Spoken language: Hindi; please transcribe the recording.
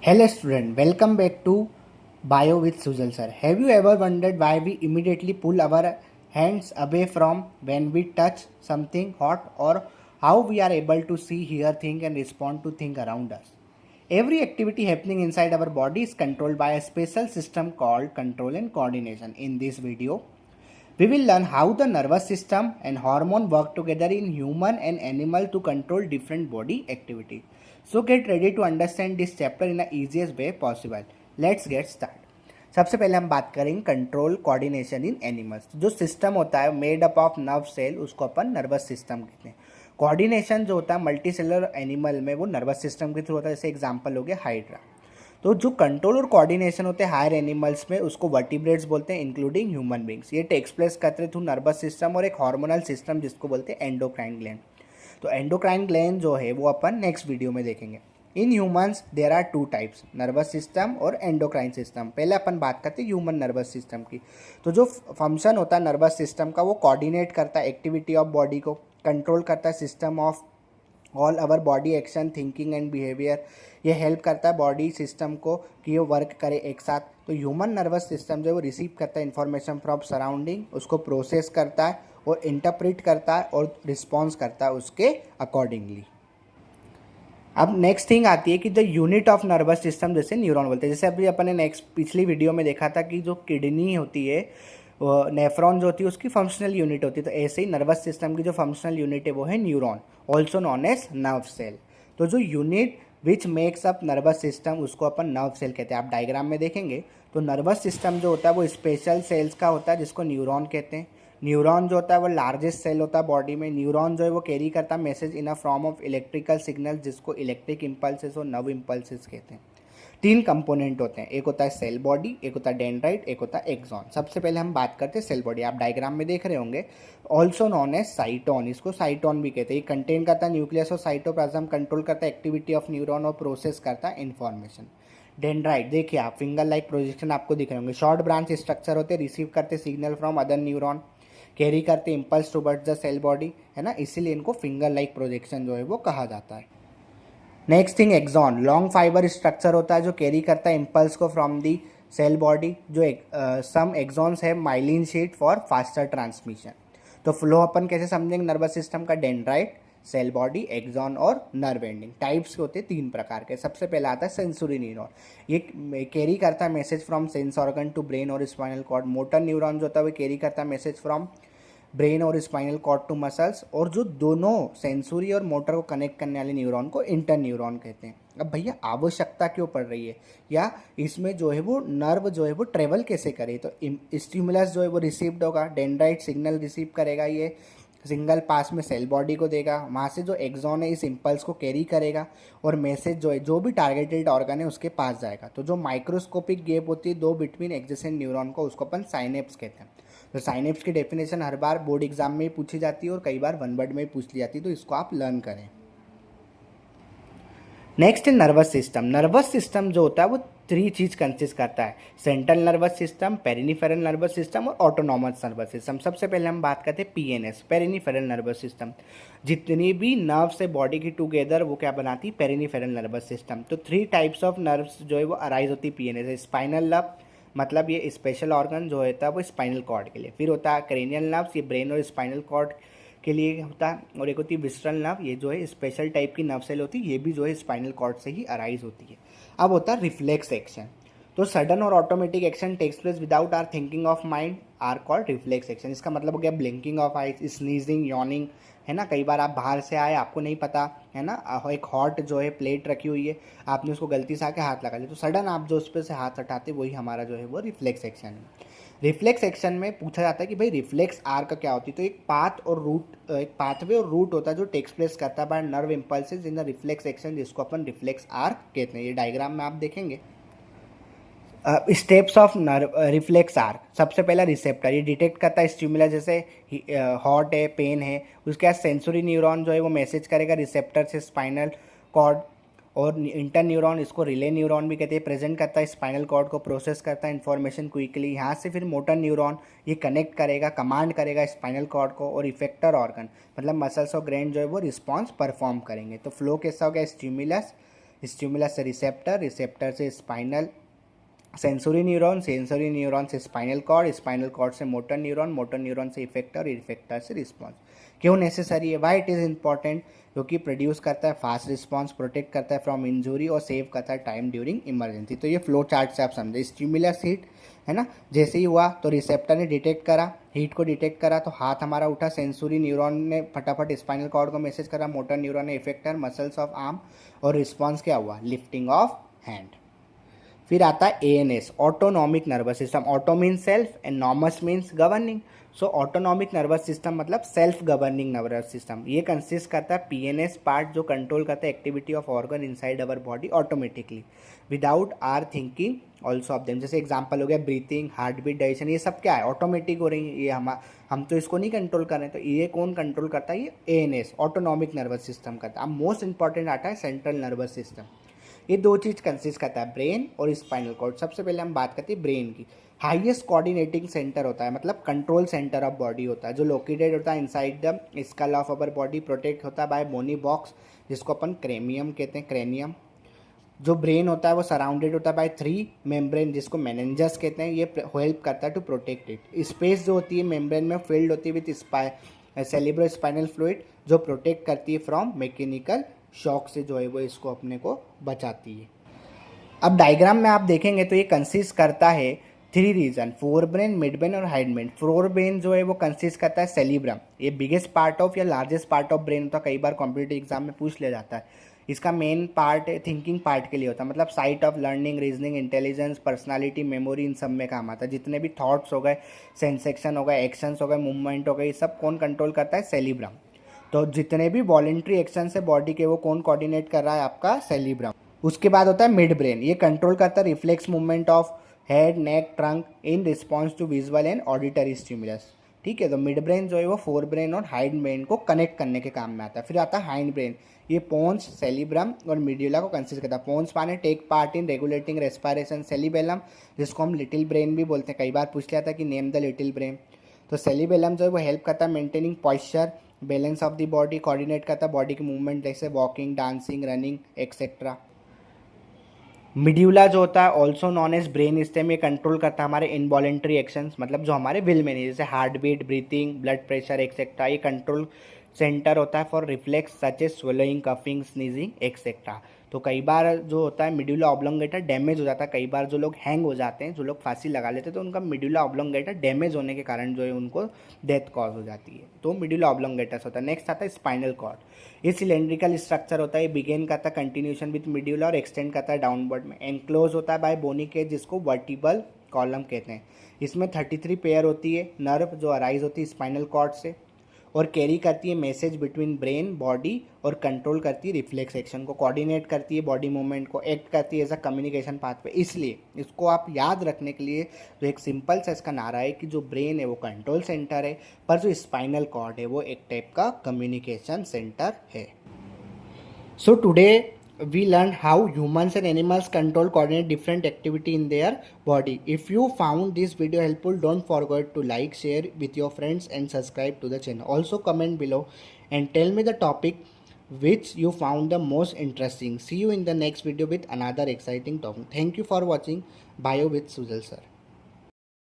Hello student, welcome back to Bio with Sujal sir. Have you ever wondered why we immediately pull our hands away from when we touch something hot, or how we are able to see, hear, think and respond to things around us? Every activity happening inside our body is controlled by a special system called control and coordination. In this video, we will learn how the nervous system and hormone work together in human and animal to control different body activity. So get ready to understand this chapter in the easiest way possible. Let's get started. सबसे पहले हम बात करेंगे कंट्रोल कोऑर्डिनेशन इन एनिमल्स। जो सिस्टम होता है made up of nerve cell, उसको अपन नर्वस सिस्टम कहते हैं। कोऑर्डिनेशन जो होता है मल्टी सेलुलर एनिमल में वो नर्वस सिस्टम के थ्रू होता है। जैसे एग्जांपल हो गया हाइड्रा। तो जो कंट्रोल और कोऑर्डिनेशन होते हैं हायर एनिमल्स में, उसको वर्टिब्रेट्स बोलते हैं, इंक्लूडिंग ह्यूमन बींग्स। ये टेक्स प्लेस करते थ्रू नर्वस सिस्टम और एक हार्मोनल सिस्टम जिसको बोलते हैं एंडोक्राइन ग्लैंड। तो एंडोक्राइन ग्लैंड जो है वो अपन नेक्स्ट वीडियो में देखेंगे। In humans there are two types, nervous system और एंडोक्राइन सिस्टम। पहले अपन बात करते हैं ह्यूमन नर्वस सिस्टम की। तो जो फंक्शन होता है नर्वस सिस्टम का, वो कोऑर्डिनेट करता है एक्टिविटी ऑफ बॉडी को, कंट्रोल करता है system of all our body action, thinking and behaviour. ये हेल्प करता है बॉडी सिस्टम को कि ये वर्क करे एक साथ। तो ह्यूमन नर्वस सिस्टम जो है वो रिसीव करता है इन्फॉर्मेशन फ्रॉम सराउंडिंग, उसको प्रोसेस करता है और इंटरप्रेट करता है और रिस्पॉन्स करता है उसके अकॉर्डिंगली। अब नेक्स्ट थिंग आती है कि the unit of nervous system जैसे न्यूरॉन बोलते हैं। जैसे अभी अपन ने नेक्स्ट पिछली वीडियो में देखा था कि जो किडनी होती है, नेफ्रॉन जो होती है उसकी फंक्शनल यूनिट होती है। तो ऐसे ही नर्वस सिस्टम की जो फंक्शनल यूनिट है वो है neuron, also known as nerve cell. तो जो unit which makes up nervous system उसको अपन नर्व सेल कहते हैं। आप डायग्राम में देखेंगे तो नर्वस सिस्टम जो होता है वो स्पेशल सेल्स का होता है जिसको न्यूरॉन कहते हैं। न्यूरॉन जो होता है वो लार्जेस्ट सेल होता है बॉडी में। न्यूरॉन जो है वो कैरी करता है message in a form of electrical signal जिसको इलेक्ट्रिक इम्पल्सेस और नर्व इम्पल्सेस कहते हैं। तीन कंपोनेंट होते हैं, एक होता है सेल बॉडी, एक होता है डेंड्राइट, एक होता है एक्सॉन। सबसे पहले हम बात करते हैं सेल बॉडी। आप डायग्राम में देख रहे होंगे, ऑल्सो नॉन एज साइटोन, इसको साइटोन भी कहते हैं। ये कंटेन करता है न्यूक्लियस और साइटोप्लाज्म, कंट्रोल करता है एक्टिविटी ऑफ न्यूरॉन और प्रोसेस करता है इन्फॉर्मेशन। डेंड्राइट देखिए आप, फिंगर लाइक प्रोजेक्शन आपको दिख रहे होंगे। शॉर्ट ब्रांच स्ट्रक्चर होते हैं, रिसीव करते signal from other neuron, carry करते impulse towards the cell body, है ना, इसीलिए इनको फिंगर लाइक प्रोजेक्शन जो है वो कहा जाता है। Next thing axon, long fibre structure होता है जो कैरी करता है इम्पल्स को फ्रॉम दी सेल बॉडी। जो सम एक्सॉन्स है myelin sheath for faster transmission. तो फ्लो अपन कैसे समझेंगे नर्वस सिस्टम का, डेंड्राइट, सेल बॉडी, एक्सॉन और नर्व एंडिंग। टाइप्स होते हैं तीन प्रकार के। सबसे पहला आता है सेंसरी न्यूरॉन, ये कैरी करता है message from sense organ to brain और स्पाइनल कॉर्ड। मोटर न्यूरॉन जो होता है वो कैरी करता है मैसेज फ्रॉम ब्रेन और स्पाइनल कॉर्ड टू मसल्स। और जो दोनों सेंसरी और मोटर को कनेक्ट करने वाले न्यूरॉन को इंटर न्यूरॉन कहते हैं। अब भैया आवश्यकता क्यों पड़ रही है, या इसमें जो है वो नर्व जो है वो ट्रेवल कैसे करे। तो स्टिमुलस जो है वो रिसीव्ड होगा, डेंड्राइट सिग्नल रिसीव करेगा, ये सिंगल पास में सेल बॉडी को देगा, वहाँ से जो एक्सॉन है इस इम्पल्स को कैरी करेगा और मैसेज जो है जो भी टारगेटेड ऑर्गन है उसके पास जाएगा। तो जो माइक्रोस्कोपिक गैप होती है दो बिटवीन एडजेसेंट न्यूरॉन को, उसको अपन साइनेप्स कहते हैं। तो साइनेप्स की डेफिनेशन हर बार बोर्ड एग्जाम में ही पूछी जाती है और कई बार वन वर्ड में ही पूछ ली जाती है, तो इसको आप लर्न करें। नेक्स्ट है नर्वस सिस्टम। नर्वस सिस्टम जो होता है वो थ्री चीज कंसिस्ट करता है, central nervous system, peripheral nervous system और ऑटोनॉमस नर्वस सिस्टम। सबसे पहले हम बात करते हैं पीएनएस, पेरिनिफेरल नर्वस सिस्टम। जितनी भी नर्व से बॉडी की टुगेदर वो क्या बनाती है, पेरिनिफेरल नर्वस सिस्टम। तो थ्री टाइप्स ऑफ नर्व्स जो है वो अराइज होती है पीएनएस। स्पाइनल नर्व, मतलब ये स्पेशल ऑर्गन जो होता है वो स्पाइनल कॉर्ड के लिए। फिर होता है क्रेनियल नर्व्स, ये ब्रेन और स्पाइनल कॉर्ड के लिए होता है। और एक होती है विस्ट्रल नर्व, ये जो है स्पेशल टाइप की नर्व सेल होती है, ये भी जो है स्पाइनल कॉर्ड से ही अराइज होती है। अब होता है रिफ्लेक्स एक्शन। तो सडन और automatic action takes place without our thinking of mind are called reflex action. इसका मतलब हो गया blinking of eyes, sneezing, yawning, है ना। कई बार आप बाहर से आए, आपको नहीं पता, है ना, एक हॉट जो है प्लेट रखी हुई है, आपने उसको गलती से आके हाथ लगा लिया, तो सडन आप जो उस पर से हाथ हटाते, वही हमारा जो है वो रिफ्लेक्स एक्शन है। रिफ्लेक्स एक्शन में पूछा जाता है कि भाई रिफ्लेक्स आर्क क्या होती है। तो एक पाथ और रूट, एक पाथवे और रूट होता है जो टेक्स प्लेस करता है by nerve impulses in the reflex action, जिसको अपन रिफ्लेक्स आर्क कहते हैं। ये डायग्राम में आप देखेंगे। Steps of nerve reflex arc, सबसे पहला रिसेप्टर, ये डिटेक्ट करता है स्टिमुलस, जैसे हॉट है, पेन है, उसके बाद सेंसरी न्यूरॉन जो है वो मैसेज करेगा रिसेप्टर से स्पाइनल कॉर्ड, और इंटर न्यूरॉन, इसको रिले न्यूरॉन भी कहते हैं, प्रेजेंट करता है स्पाइनल कॉर्ड को, प्रोसेस करता है इन्फॉर्मेशन क्विकली। यहाँ से फिर मोटर न्यूरॉन ये कनेक्ट करेगा, कमांड करेगा स्पाइनल कॉर्ड को, और इफेक्टर ऑर्गन मतलब मसल्स और ग्रैंड जो है वो रिस्पॉन्स परफॉर्म करेंगे। तो फ्लो कैसा हो गया, स्टिमुलस स्टिमुलस से रिसेप्टर, रिसेप्टर से spinal sensory neuron, sensory neuron से स्पाइनल कॉर्ड से मोटर न्यूरॉन से इफेक्टर, इफेक्टर से रिस्पॉन्स। क्यों नेसेसरी है, वाई इट इज़ इंपॉर्टेंट, क्योंकि प्रोड्यूस करता है फास्ट रिस्पॉन्स, प्रोटेक्ट करता है फ्रॉम इंजरी और सेव करता है टाइम ड्यूरिंग इमरजेंसी। तो ये फ्लो चार्ट से आप समझे। स्टिमुलस हीट है ना, जैसे ही हुआ तो रिसेप्टर ने डिटेक्ट करा, हीट को डिटेक्ट करा तो हाथ हमारा उठा, सेंसरी न्यूरॉन ने फटाफट स्पाइनल कॉर्ड को मैसेज करा, मोटर न्यूरॉन ने इफेक्टर, मसल्स ऑफ आर्म, और रिस्पॉन्स क्या हुआ, लिफ्टिंग ऑफ हैंड। फिर आता है ANS, autonomic nervous system. Auto means self and nomos means governing. So autonomic nervous system मतलब सेल्फ गवर्निंग नर्वस सिस्टम। ये कंसिस्ट करता है पीएनएस पार्ट, जो कंट्रोल करता है activity of organ inside our body automatically without our thinking also of them. जैसे एग्जाम्पल हो गया ब्रीथिंग, हार्ट बीट, डाइजेशन, ये सब क्या है, ऑटोमेटिक हो रही है। ये हम तो इसको नहीं कंट्रोल कर रहे हैं, तो ये कौन कंट्रोल करता है, ये एएनएस ऑटोनॉमिक नर्वस सिस्टम करता है। अब मोस्ट इंपॉर्टेंट आता है सेंट्रल नर्वस सिस्टम। ये दो चीज़ कंसिस्ट करता है, ब्रेन और स्पाइनल कॉर्ड। सबसे पहले हम बात करते हैं ब्रेन की। हाईएस्ट कोऑर्डिनेटिंग सेंटर होता है, मतलब कंट्रोल सेंटर ऑफ बॉडी होता है, जो लोकेटेड होता है inside the skull of our body, protect होता है बाय बोनी बॉक्स, जिसको अपन क्रेमियम कहते हैं, क्रेनियम। जो ब्रेन होता है वो सराउंडेड होता है बाय 3 मेम्ब्रेन, जिसको मेनेंजस कहते हैं। ये हेल्प करता है टू प्रोटेक्ट इट। स्पेस जो होती है मेम्ब्रेन में फिल्ड होती है विथ सेरिब्रो स्पाइनल फ्लूइड, जो प्रोटेक्ट करती है फ्रॉम मैकेनिकल शॉक से, जो है वो इसको अपने को बचाती है। अब डायग्राम में आप देखेंगे तो ये कंसिस्ट करता है 3 region, forebrain, midbrain और हाइड ब्रेन। फोर ब्रेन जो है वो कंसिस्ट करता है सेरिब्रम, ये बिगेस्ट पार्ट ऑफ या लार्जेस्ट पार्ट ऑफ ब्रेन होता है, कई बार कॉम्पिटिटिव एग्जाम में पूछ लिया जाता है। इसका मेन पार्ट थिंकिंग पार्ट के लिए होता है, मतलब site of learning, reasoning, intelligence, personality, memory, इन सब में काम आता है। जितने भी थॉट्स हो गए, सेंसेक्शन हो गए, एक्शंस हो गए, मूवमेंट हो गए, ये सब कौन कंट्रोल करता है, सेरिब्रम। तो जितने भी वॉलेंट्री एक्शन है बॉडी के, वो कौन कोऑर्डिनेट कर रहा है, आपका सेरिब्रम। उसके बाद होता है मिड ब्रेन, ये कंट्रोल करता है reflex movement of head, neck, trunk in response to visual and auditory stimulus. ठीक है, तो मिड ब्रेन जो है वो फोर ब्रेन और हाइंड ब्रेन को कनेक्ट करने के काम में आता है। फिर आता है हाइंड ब्रेन, ये पोन्स, सेरिब्रम और मीड्यूला को कंसिस्ट करता है। पोन्स माने take part in regulating respiration, cerebellum जिसको हम लिटिल ब्रेन भी बोलते हैं, कई बार पूछ लिया था कि नेम द लिटिल ब्रेन। तो सेरिबेलम जो है वो हेल्प करता है maintaining posture, balance of the body, coordinate करता है बॉडी की मूवमेंट जैसे walking, dancing, running etcetera. Medulla जो होता है also known as brain stem, ये कंट्रोल करता है हमारे इनवॉलेंट्री एक्शंस, मतलब जो हमारे विल में नहीं, जैसे heart beat, breathing, blood pressure etcetera. ये कंट्रोल सेंटर होता है for reflex such as swallowing, coughing, sneezing etcetera. तो कई बार जो होता है मिड्यूला ऑब्लोंगेटा डैमेज हो जाता है, कई बार जो लोग हैंग हो जाते हैं, जो लोग फांसी लगा लेते हैं, तो उनका मिड्यूला ऑब्लोंगेटा डैमेज होने के कारण जो है उनको डेथ कॉज हो जाती है, तो मिड्यूला ऑब्लोंगेटस होता है। नेक्स्ट आता है स्पाइनल कॉर्ड, ये सिलेंड्रिकल स्ट्रक्चर होता है, ये बिगेन करता है कंटिन्यूशन विथ मिड्यूला और एक्सटेंड करता है डाउनवर्ड में। एनक्लोज होता है बाय बोनी केज, जिसको वर्टिबल कॉलम कहते हैं। इसमें 33 पेयर होती है नर्व, जो अराइज होती है स्पाइनल कॉर्ड से और कैरी करती है मैसेज बिटवीन ब्रेन बॉडी, और कंट्रोल करती है रिफ्लेक्स एक्शन को, कोऑर्डिनेट करती है बॉडी मूवमेंट को, एक्ट करती है एज अ कम्युनिकेशन पाथवे। इसलिए इसको आप याद रखने के लिए जो एक सिंपल सा इसका नारा है कि जो ब्रेन है वो कंट्रोल सेंटर है, पर जो स्पाइनल कॉर्ड है वो एक टाइप का कम्युनिकेशन सेंटर है। So today we learned how humans and animals control coordinate different activity in their body. If you found this video helpful, don't forget to like, share with your friends and subscribe to the channel. Also comment below and tell me the topic which you found the most interesting. See you in the next video with another exciting topic. Thank you for watching Bio with Sujal sir.